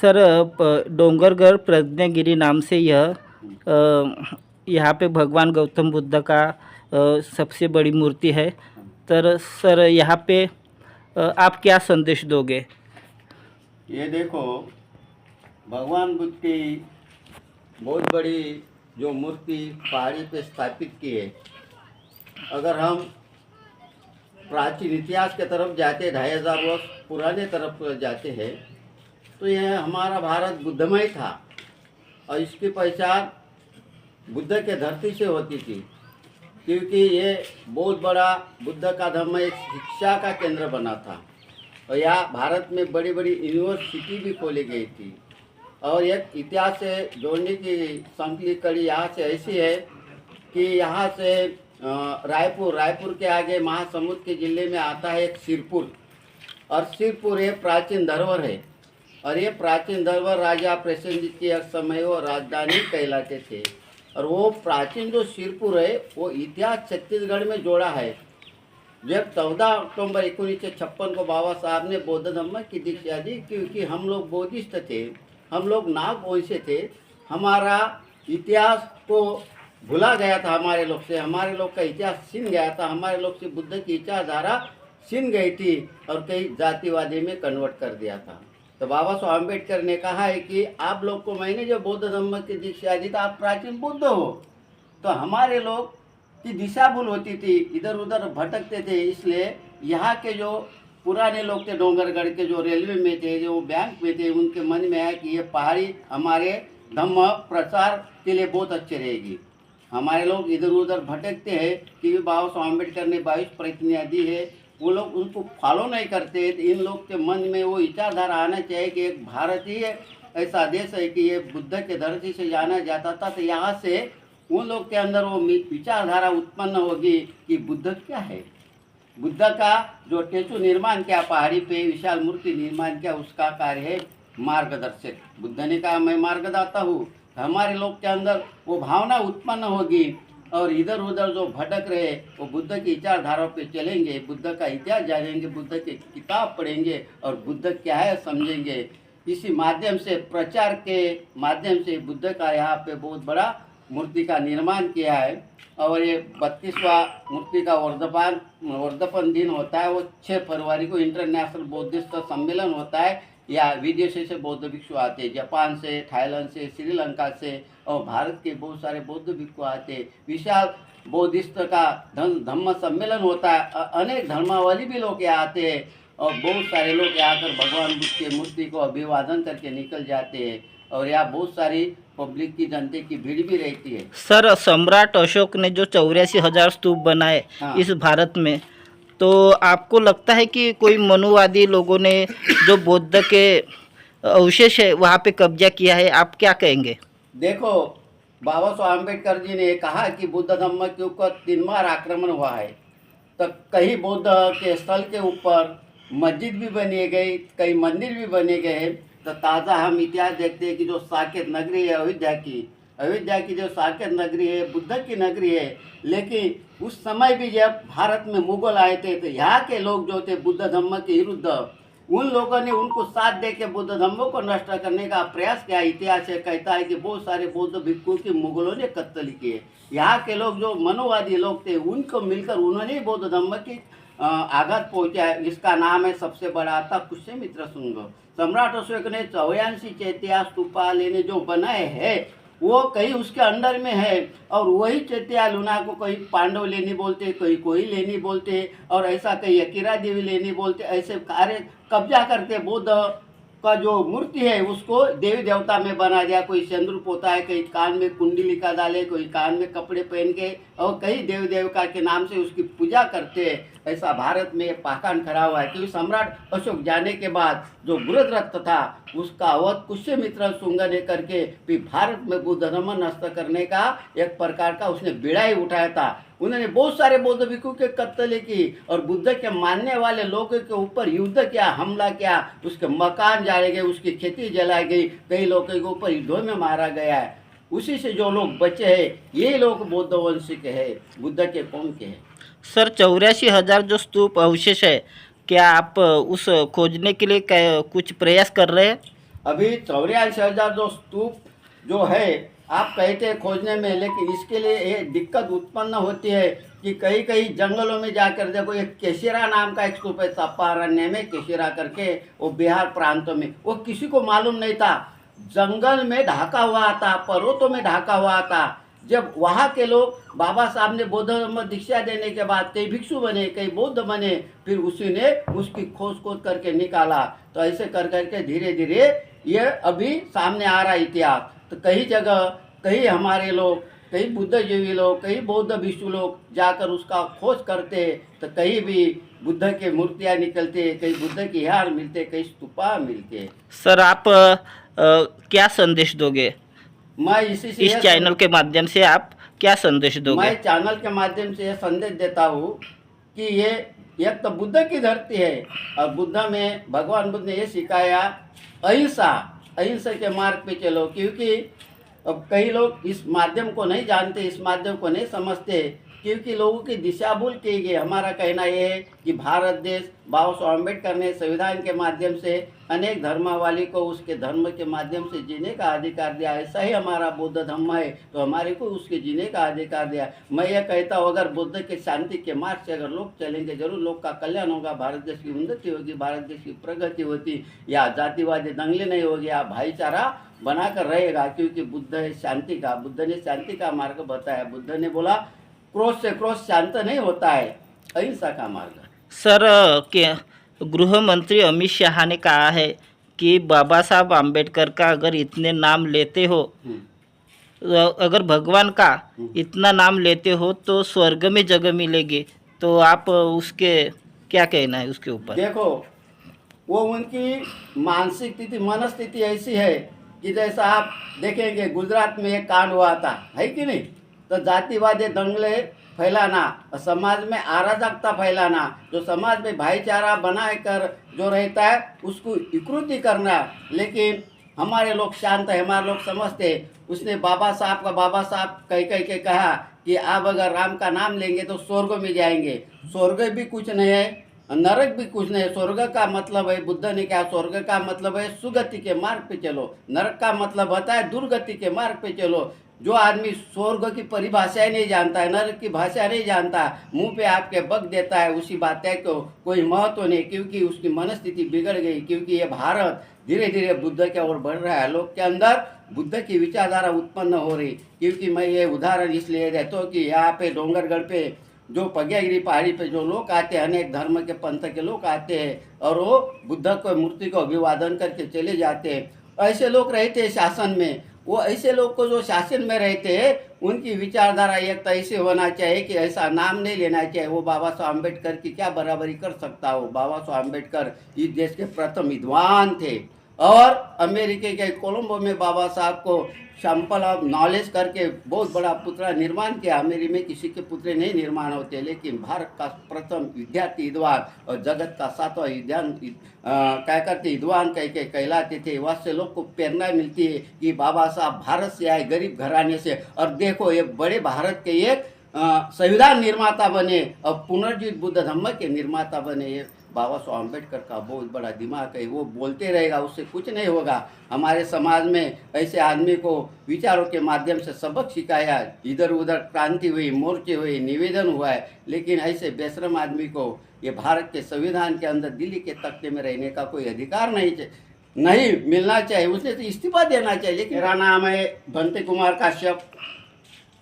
Sir Dongargarh Pragyagiri नाम से यहाँ पे भगवान गौतम बुद्ध का सबसे बड़ी मूर्ति है। तर सर यहाँ पे आप क्या संदेश दोगे? ये देखो, भगवान बुद्ध की बहुत बड़ी जो मूर्ति पहाड़ी पे स्थापित की है। अगर हम प्राचीन इतिहास के तरफ जाते 2500 वर्ष पुराने तरफ जाते हैं तो यह हमारा भारत बुद्धमय था और इसकी पहचान बुद्ध के धरती से होती थी, क्योंकि ये बहुत बड़ा बुद्ध का धर्म एक शिक्षा का केंद्र बना था और यहाँ भारत में बड़ी बड़ी यूनिवर्सिटी भी खोली गई थी। और एक इतिहास से जोड़ने की संकली कड़ी यहाँ से ऐसी है कि यहाँ से रायपुर के आगे महासमुंद के जिले में आता है एक सिरपुर, और सिरपुर एक प्राचीन धरोहर है। और ये प्राचीन धरोहर राजा प्रसेनजीत की एक समय वो राजधानी कहलाते थे। और वो प्राचीन जो सिरपुर है वो इतिहास छत्तीसगढ़ में जोड़ा है। जब 14 अक्टूबर 1956 को बाबा साहब ने बौद्ध धर्म की दीक्षा दी, क्योंकि हम लोग बौद्धिस्ट थे, हम लोग नाग वंशी थे, हमारा इतिहास को भुला गया था, हमारे लोग से हमारे लोग का इतिहास छिन गया था, हमारे लोग से बुद्ध की विचारधारा छिन गई थी और कई जातिवादी में कन्वर्ट कर दिया था। तो बाबा साहब अम्बेडकर ने कहा है कि आप लोग को मैंने जो बौद्ध धर्म की दीक्षा दी तो आप प्राचीन बुद्ध हो। तो हमारे लोग की दिशा भूल होती थी, इधर उधर भटकते थे। इसलिए यहाँ के जो पुराने लोग थे, डोंगरगढ़ के जो रेलवे में थे, जो बैंक में थे, उनके मन में आया कि ये पहाड़ी हमारे धम्म प्रचार के लिए बहुत अच्छी रहेगी। हमारे लोग इधर उधर भटकते हैं क्योंकि बाबा साहब अम्बेडकर ने 22 प्रतिज्ञा दी है, वो लोग उनको फॉलो नहीं करते। तो इन लोग के मन में वो विचारधारा आना चाहिए कि एक भारतीय ऐसा देश है कि ये बुद्ध के धरती से जाना जाता था। तो यहाँ से उन लोग के अंदर वो विचारधारा उत्पन्न होगी कि बुद्ध क्या है, बुद्ध का जो स्टेचू निर्माण किया पहाड़ी पे, विशाल मूर्ति निर्माण किया, उसका कार्य है मार्गदर्शक। बुद्ध ने कहा मैं मार्गदाता हूँ। हमारे लोग के अंदर वो भावना उत्पन्न होगी और इधर उधर जो भटक रहे वो बुद्ध की विचारधारा पे चलेंगे, बुद्ध का इतिहास जानेंगे, बुद्ध की किताब पढ़ेंगे और बुद्ध क्या है समझेंगे। इसी माध्यम से, प्रचार के माध्यम से बुद्ध का यहाँ पे बहुत बड़ा मूर्ति का निर्माण किया है। और ये 32वां मूर्ति का वर्धपन दिन होता है। वो 6 फरवरी को इंटरनेशनल बौद्धिस्ट सम्मेलन होता है। या विदेशों से बौद्ध भिक्षु आते हैं, जापान से, थाईलैंड से, श्रीलंका से और भारत के बहुत सारे बौद्ध भिक्षु आते हैं। विशाल बौद्धिस्ट का धम्म सम्मेलन होता है। अनेक धर्मावली भी लोग यहाँ आते हैं और बहुत सारे लोग यहाँ आकर भगवान बुद्ध की मूर्ति को अभिवादन करके निकल जाते हैं। और यहाँ बहुत सारी पब्लिक की, जनता की भीड़ भी रहती है। सर सम्राट अशोक ने जो 84,000 स्तूप बनाए इस भारत में, तो आपको लगता है कि कोई मनुवादी लोगों ने जो बुद्ध के अवशेष है वहाँ पे कब्जा किया है? आप क्या कहेंगे? देखो, बाबा साहब अम्बेडकर जी ने कहा कि बुद्ध धम्म के ऊपर 3 बार आक्रमण हुआ है। तो कई बुद्ध के स्थल के ऊपर मस्जिद भी बनी गई, कई मंदिर भी बने गए। तो ताज़ा हम इतिहास देखते हैं कि जो साकेत नगरी है अयोध्या की जो साकेत नगरी है बुद्ध की नगरी है। लेकिन उस समय भी जब भारत में मुगल आए थे तो यहाँ के लोग जो थे बुद्ध धम्म के विरुद्ध, उन लोगों ने उनको साथ दे के बुद्ध धम्म को नष्ट करने का प्रयास किया। इतिहास कहता है कि बहुत सारे बौद्ध भिक्षुओं की मुगलों ने कत्ल किए। यहाँ के लोग जो मनोवादी लोग थे उनको मिलकर उन्होंने बौद्ध धम्म की आघात पहुँचा। इसका नाम है सबसे बड़ा था पुष्यमित्र शुंग। सम्राट अशोक ने 84 चैत्य स्तूपा लेने जो बनाए हैं वो कहीं उसके अंडर में है। और वही चैत्य लुना को कहीं पांडव लेनी बोलते, कहीं कोई लेनी बोलते और ऐसा कहीं अकीरा देवी लेनी बोलते। ऐसे कार्य कब्जा करते। बुद्ध का जो मूर्ति है उसको देवी देवता में बना दिया। कोई सिंदूर पोता है, कहीं कान में कुंडली का डाले, कोई कान में कपड़े पहन के और कई देवी देवता के नाम से उसकी पूजा करते हैं। ऐसा भारत में पाखंड खड़ा हुआ है। क्योंकि सम्राट अशोक जाने के बाद जो बृहद्रथ था उसका अवध पुष्यमित्र शुंग ने करके फिर भारत में बुद्ध धर्म नष्ट करने का एक प्रकार का उसने बीड़ा ही उठाया था। उन्होंने बहुत सारे बौद्ध भिक्षु के कत्ल की और बुद्ध के मानने वाले लोगों के ऊपर युद्ध किया, हमला किया, उसके मकान जाए गए, उसकी खेती जलाई गई, कई लोगों के ऊपर युद्धों में मारा गया है। उसी से जो लोग बचे हैं ये लोग बौद्ध वंश के हैं, बुद्ध के कौम के हैं। सर 84,000 जो स्तूप अवशेष है, क्या आप उस खोजने के लिए कुछ प्रयास कर रहे हैं? अभी 84,000 जो स्तूप जो है आप कहते हैं खोजने में, लेकिन इसके लिए ये दिक्कत उत्पन्न होती है कि कई कई जंगलों में जाकर देखो, एक केशिरा नाम का एक स्तूप है चंपारण्य में, केशिरा करके, वो बिहार प्रांतों में, वो किसी को मालूम नहीं था। जंगल में ढका हुआ था, पर्वतों में ढका हुआ था। जब वहाँ के लोग बाबा साहब ने बौद्ध धर्म दीक्षा देने के बाद कई भिक्षु बने, कई बौद्ध बने, फिर उसी ने उसकी खोज करके निकाला। तो ऐसे कर करके धीरे धीरे ये अभी सामने आ रहा है इतिहास। तो कई जगह कई हमारे लोग, कई बुद्धजीवी लोग, कई बौद्ध भिक्षु लोग जाकर उसका खोज करते, तो कहीं भी बुद्ध के मूर्तियाँ निकलते, कई बुद्ध के हार मिलते, कई स्तूपा मिलते। सर आप क्या संदेश दोगे मैं इसी से इस चैनल के माध्यम से, आप क्या संदेश दोगे? मैं चैनल के माध्यम से ये संदेश देता हूँ कि ये एक तो बुद्ध की धरती है, और बुद्ध में भगवान बुद्ध ने ये सिखाया अहिंसा, अहिंसा के मार्ग पे चलो। क्योंकि अब कई लोग इस माध्यम को नहीं जानते, इस माध्यम को नहीं समझते, क्योंकि लोगों की दिशा भूल की गई। हमारा कहना यह है कि भारत देश बाबा साहब अम्बेडकर ने संविधान के माध्यम से अनेक धर्मावली को उसके धर्म के माध्यम से जीने का अधिकार दिया। ऐसा ही हमारा बौद्ध धर्म है, तो हमारे को उसके जीने का अधिकार दिया। मैं ये कहता हूँ, अगर बुद्ध के शांति के मार्ग से अगर लोग चलेंगे, जरूर लोग का कल्याण होगा, भारत देश की उन्नति होगी, भारत देश की प्रगति होती, या जातिवादी दंगले नहीं होगी, या भाईचारा बनाकर रहेगा। क्योंकि बुद्ध है शांति का, बुद्ध ने शांति का मार्ग बताया। बुद्ध ने बोला क्रोध से क्रोध शांत नहीं होता है, अहिंसा का मार्ग। सर क्या गृह मंत्री अमित शाह ने कहा है कि बाबा साहब आम्बेडकर का अगर इतने नाम लेते हो, अगर भगवान का इतना नाम लेते हो तो स्वर्ग में जगह मिलेगी। तो आप उसके क्या कहना है उसके ऊपर? देखो, वो उनकी मानसिक स्थिति, मनस्थिति ऐसी है कि जैसा आप देखेंगे गुजरात में एक कांड हुआ था, है कि नहीं? तो जातिवादी दंगले फैलाना, समाज में अराजकता फैलाना, जो समाज में भाईचारा बनाकर जो रहता है उसको विकृति करना। लेकिन हमारे लोग शांत है, हमारे लोग समझते। उसने बाबा साहब कह के कहा कि आप अगर राम का नाम लेंगे तो स्वर्ग में जाएंगे। स्वर्ग भी कुछ नहीं है, नरक भी कुछ नहीं है। स्वर्ग का मतलब है, बुद्ध ने कहा स्वर्ग का मतलब है सुगति के मार्ग पे चलो, नरक का मतलब होता है दुर्गति के मार्ग पे चलो। जो आदमी स्वर्ग की परिभाषा नहीं जानता है, नरक की भाषा नहीं जानता, मुंह पे आपके बक देता है, उसी बातें को कोई महत्व नहीं, क्योंकि उसकी मनस्थिति बिगड़ गई। क्योंकि ये भारत धीरे धीरे बुद्ध की ओर बढ़ रहा है, लोग के अंदर बुद्ध की विचारधारा उत्पन्न हो रही। क्योंकि मैं ये उदाहरण इसलिए देता हूँ कि यहाँ पे डोंगरगढ़ पे जो पग्यागिरी पहाड़ी पे जो लोग आते हैं, अनेक धर्म के पंथ के लोग आते हैं, और वो बुद्ध को मूर्ति को अभिवादन करके चले जाते हैं। ऐसे लोग रहते हैं शासन में। वो ऐसे लोग को जो शासन में रहते हैं, उनकी विचारधारा एक तो ऐसे होना चाहिए कि ऐसा नाम नहीं लेना चाहिए। वो बाबा साहब अम्बेडकर की क्या बराबरी कर सकता हो? बाबा साहब अम्बेडकर इस देश के प्रथम विद्वान थे, और अमेरिका के कोलंबो में बाबा साहब को सैंपल ऑफ नॉलेज करके बहुत बड़ा पुतला निर्माण किया। अमेरिका में किसी के पुतले नहीं निर्माण होते, लेकिन भारत का प्रथम विद्यार्थी विद्वान और जगत का सातवां विद्वान क्या करते विद्वान कह के कहलाते थे। वहाँ से लोग को प्रेरणा मिलती है कि बाबा साहब भारत से आए, गरीब घराने से, और देखो ये बड़े भारत के एक संविधान निर्माता बने और पुनर्जीवित बुद्ध धर्म के निर्माता बने। ये बाबा साहब अम्बेडकर का बहुत बड़ा दिमाग है, वो बोलते रहेगा, उससे कुछ नहीं होगा। हमारे समाज में ऐसे आदमी को विचारों के माध्यम से सबक सिखाया, इधर उधर क्रांति हुई, मोर्चे हुए, निवेदन हुआ है, लेकिन ऐसे बेशरम आदमी को ये भारत के संविधान के अंदर दिल्ली के तख्ते में रहने का कोई अधिकार नहीं मिलना चाहिए। उसने तो इस्तीफा देना चाहिए। लेकिन मेरा नाम है बंते कुमार काश्यप,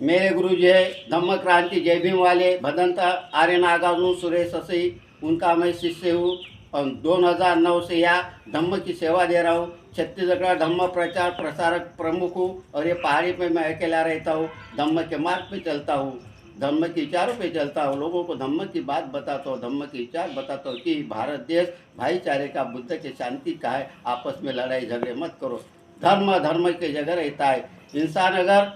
मेरे गुरु जी है धम्म क्रांति जय भीम वाले भदंत आर्य नागार्जुन सुरेश ससी, उनका मैं शिष्य हूँ, और 2009 से यहाँ धम्म की सेवा दे रहा हूँ। छत्तीसगढ़ धम्म प्रचार प्रसारक प्रमुख हूँ, और ये पहाड़ी पे मैं अकेला रहता हूँ। धम्म के मार्ग पे चलता हूँ, धम्म के विचारों पे चलता हूँ, लोगों को धम्म की बात बताता हूँ, धम्म के विचार बताता हूँ कि भारत देश भाईचारे का, बुद्ध के शांति का है। आपस में लड़ाई झगड़े मत करो, धर्म की जगह रहता है। इंसान अगर